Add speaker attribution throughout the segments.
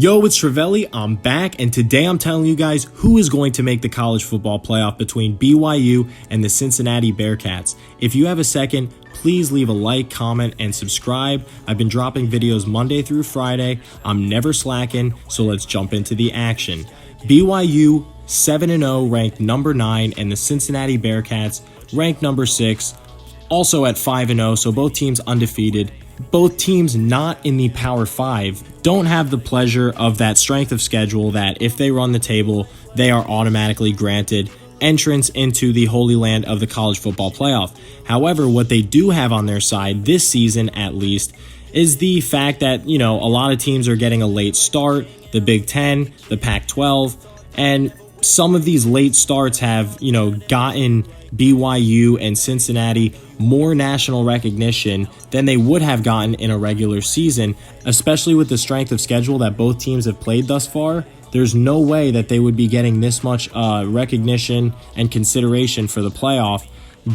Speaker 1: Yo, it's Travelli. I'm back, and today I'm telling you guys who is going to make the college football playoff between BYU and the Cincinnati Bearcats. If you have a second, please leave a like, comment, and subscribe. I've been dropping videos Monday through Friday. I'm never slacking, so let's jump into the action. BYU 7-0, ranked number 9, and the Cincinnati Bearcats ranked number 6, also at 5-0, so both teams undefeated. Both teams not in the Power 5 don't have the pleasure of that strength of schedule that if they run the table, they are automatically granted entrance into the holy land of the college football playoff. However, what they do have on their side this season at least is the fact that, a lot of teams are getting a late start, the Big Ten, the Pac-12, and some of these late starts have, gotten BYU and Cincinnati more national recognition than they would have gotten in a regular season, especially with the strength of schedule that both teams have played thus far. There's no way that they would be getting this much recognition and consideration for the playoff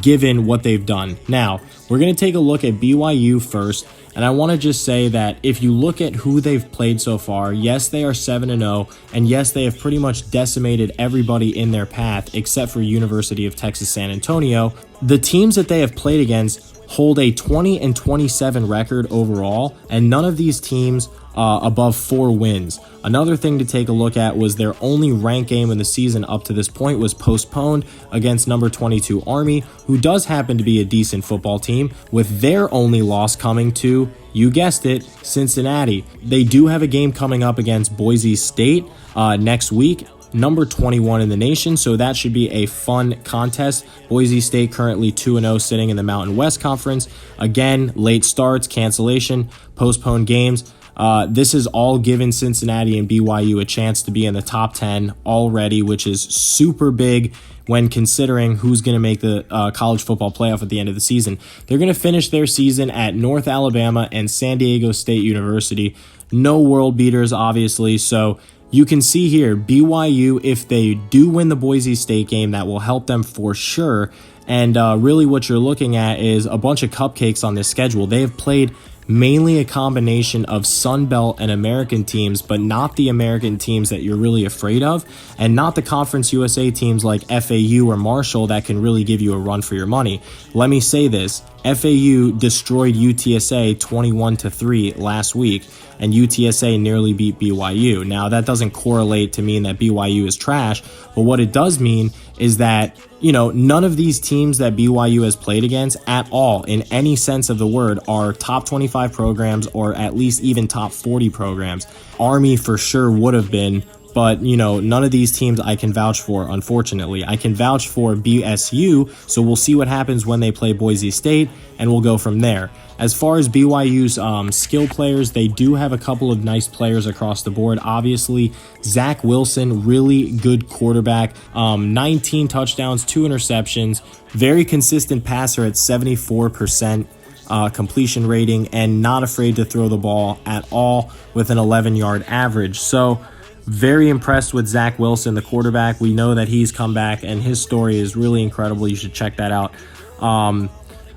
Speaker 1: given what they've done. Now, we're going to take a look at BYU first, and I want to just say that if you look at who they've played so far, yes, they are 7-0, and yes, they have pretty much decimated everybody in their path except for University of Texas San Antonio. The teams that they have played against hold a 20-27 record overall, and none of these teams above 4 wins. Another thing to take a look at was their only ranked game in the season up to this point was postponed against number 22 Army, who does happen to be a decent football team, with their only loss coming to, you guessed it, Cincinnati. They do have a game coming up against Boise State next week, number 21 in the nation, so that should be a fun contest. Boise State currently 2-0, sitting in the Mountain West Conference. Again, late starts, cancellation, postponed games. This has all given Cincinnati and BYU a chance to be in the top 10 already, which is super big when considering who's going to make the college football playoff at the end of the season. They're going to finish their season at North Alabama and San Diego State University. No world beaters, obviously, so you can see here, BYU, if they do win the Boise State game, that will help them for sure. And really what you're looking at is a bunch of cupcakes on this schedule. They have played mainly a combination of Sun Belt and American teams, but not the American teams that you're really afraid of, and not the Conference USA teams like FAU or Marshall that can really give you a run for your money. Let me say this, FAU destroyed UTSA 21-3 last week, and UTSA nearly beat BYU. Now, that doesn't correlate to mean that BYU is trash, but what it does mean is that, none of these teams that BYU has played against at all, in any sense of the word, are top 25 programs or at least even top 40 programs. Army for sure would have been, but, none of these teams I can vouch for, unfortunately. I can vouch for BSU, so we'll see what happens when they play Boise State, and we'll go from there. As far as BYU's skill players, they do have a couple of nice players across the board. Obviously, Zach Wilson, really good quarterback, 19 touchdowns, 2 interceptions, very consistent passer at 74% completion rating, and not afraid to throw the ball at all with an 11-yard average. So, very impressed with Zach Wilson, the quarterback. We know that he's come back, and his story is really incredible. You should check that out.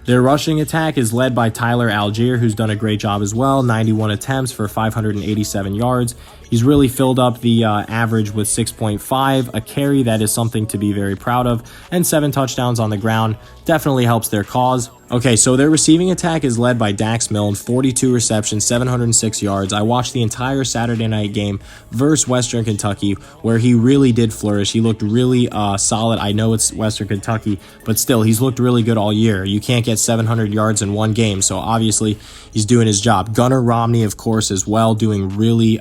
Speaker 1: Their rushing attack is led by Tyler Algier, who's done a great job as well. 91 attempts for 587 yards. He's really filled up the average with 6.5, a carry that is something to be very proud of, and 7 touchdowns on the ground. Definitely helps their cause. Okay, so their receiving attack is led by Dax Milne, 42 receptions, 706 yards. I watched the entire Saturday night game versus Western Kentucky, where he really did flourish. He looked really solid. I know it's Western Kentucky, but still, he's looked really good all year. You can't get 700 yards in one game, so obviously he's doing his job. Gunnar Romney, of course, as well, doing really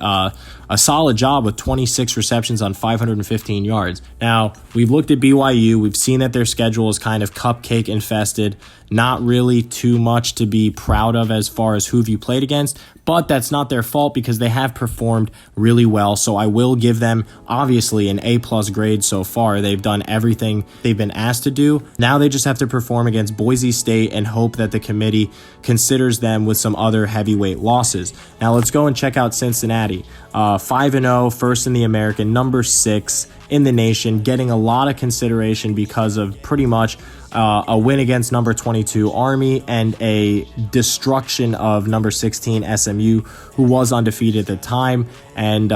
Speaker 1: a solid job with 26 receptions on 515 yards. Now, we've looked at BYU. We've seen that their schedule is kind of cupcake infested. Not really too much to be proud of as far as who you played against, but that's not their fault because they have performed really well. So I will give them, obviously, an A+ grade so far. They've done everything they've been asked to do. Now they just have to perform against Boise State and hope that the committee considers them with some other heavyweight losses. Now let's go and check out Cincinnati. 5-0, first in the American, number 6 in the nation, getting a lot of consideration because of pretty much a win against number 22 Army and a destruction of number 16 SMU, who was undefeated at the time. And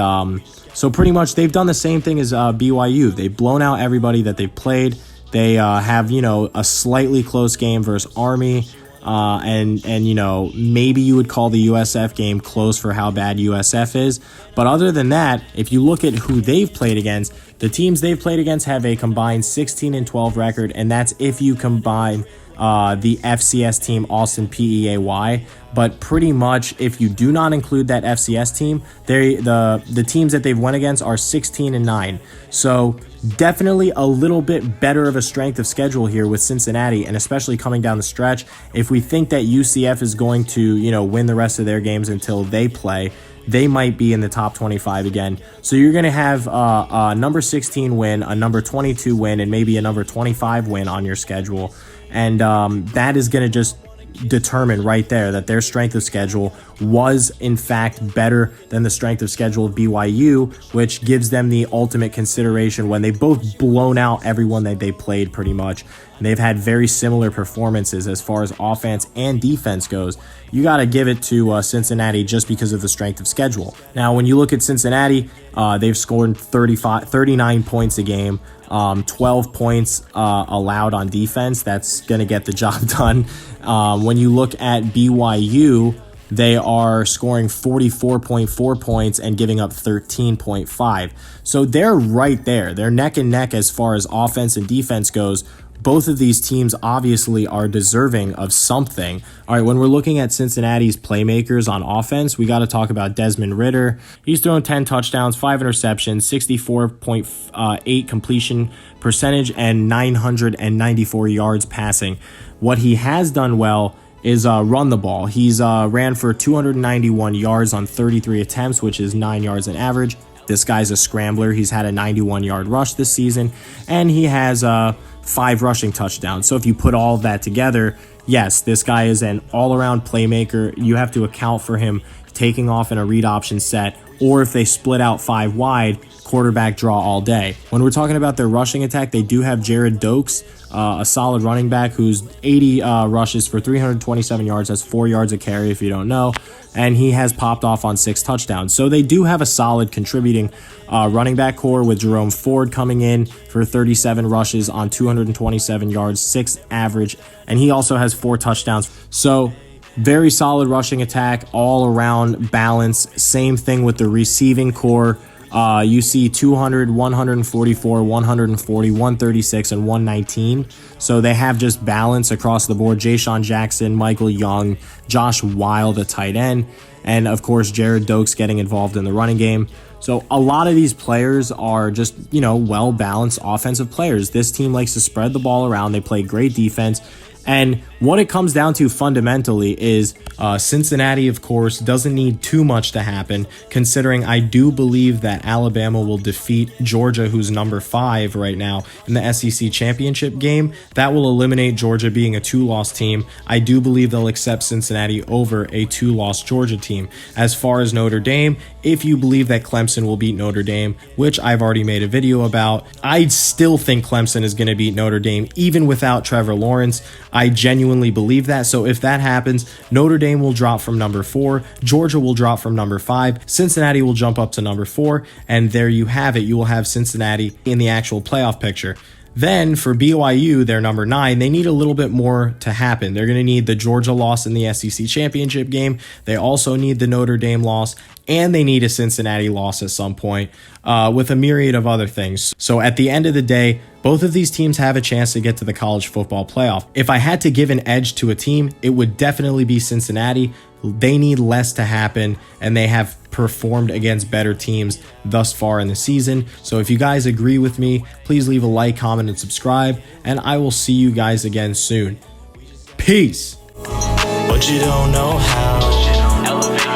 Speaker 1: so pretty much they've done the same thing as BYU. They've blown out everybody that they've played. They have, a slightly close game versus Army. And maybe you would call the USF game close for how bad USF is. But other than that, if you look at who they've played against, the teams they've played against have a combined 16-12 record, and that's if you combine the FCS team Austin PEAY. But pretty much if you do not include that FCS team, the teams that they've won against are 16-9. So definitely a little bit better of a strength of schedule here with Cincinnati, and especially coming down the stretch. If we think that UCF is going to, win the rest of their games until they play, they might be in the top 25 again. So you're going to have a number 16 win, a number 22 win, and maybe a number 25 win on your schedule. And that is going to just determine right there that their strength of schedule was in fact better than the strength of schedule of BYU, which gives them the ultimate consideration when they both blown out everyone that they played pretty much. And they've had very similar performances as far as offense and defense goes. You got to give it to Cincinnati just because of the strength of schedule. Now, when you look at Cincinnati, they've scored 39 points a game. 12 points allowed on defense. That's going to get the job done. When you look at BYU, they are scoring 44.4 points and giving up 13.5. So they're right there. They're neck and neck as far as offense and defense goes. Both of these teams obviously are deserving of something. All right, when we're looking at Cincinnati's playmakers on offense, we got to talk about Desmond Ridder. He's thrown 10 touchdowns, 5 interceptions, 64.8 completion percentage, and 994 yards passing. What he has done well is run the ball. He's ran for 291 yards on 33 attempts, which is 9 yards an average. This guy's a scrambler. He's had a 91-yard rush this season, and he has 5 rushing touchdowns. So if you put all of that together, yes, this guy is an all-around playmaker. You have to account for him taking off in a read option set, or if they split out 5 wide, quarterback draw all day. When we're talking about their rushing attack, they do have Jared Dokes, a solid running back who's 80 rushes for 327 yards. That's 4 yards a carry if you don't know. And he has popped off on 6 touchdowns. So they do have a solid contributing running back core with Jerome Ford coming in for 37 rushes on 227 yards, 6 average. And he also has 4 touchdowns. So very solid rushing attack, all around balance. Same thing with the receiving core. You see 200, 144, 140, 136, and 119. So they have just balance across the board. Ja'Shawn Jackson, Michael Young, Josh Weil, the tight end, and of course Jared Dokes getting involved in the running game. So a lot of these players are just, well-balanced offensive players. This team likes to spread the ball around. They play great defense. And what it comes down to fundamentally is Cincinnati, of course, doesn't need too much to happen, considering I do believe that Alabama will defeat Georgia, who's number 5 right now in the SEC championship game. That will eliminate Georgia being a 2-loss team. I do believe they'll accept Cincinnati over a 2-loss Georgia team. As far as Notre Dame, if you believe that Clemson will beat Notre Dame, which I've already made a video about, I still think Clemson is going to beat Notre Dame even without Trevor Lawrence. I genuinely believe that. So if that happens, Notre Dame will drop from number 4, Georgia will drop from number 5, Cincinnati will jump up to number 4, and there you have it. You will have Cincinnati in the actual playoff picture. Then for BYU, they're number 9. They need a little bit more to happen. They're going to need the Georgia loss in the SEC championship game. They also need the Notre Dame loss, and they need a Cincinnati loss at some point, with a myriad of other things. So at the end of the day, both of these teams have a chance to get to the college football playoff. If I had to give an edge to a team, it would definitely be Cincinnati. They need less to happen, and they have performed against better teams thus far in the season. So if you guys agree with me, please leave a like, comment, and subscribe, and I will see you guys again soon. Peace. But you don't know how.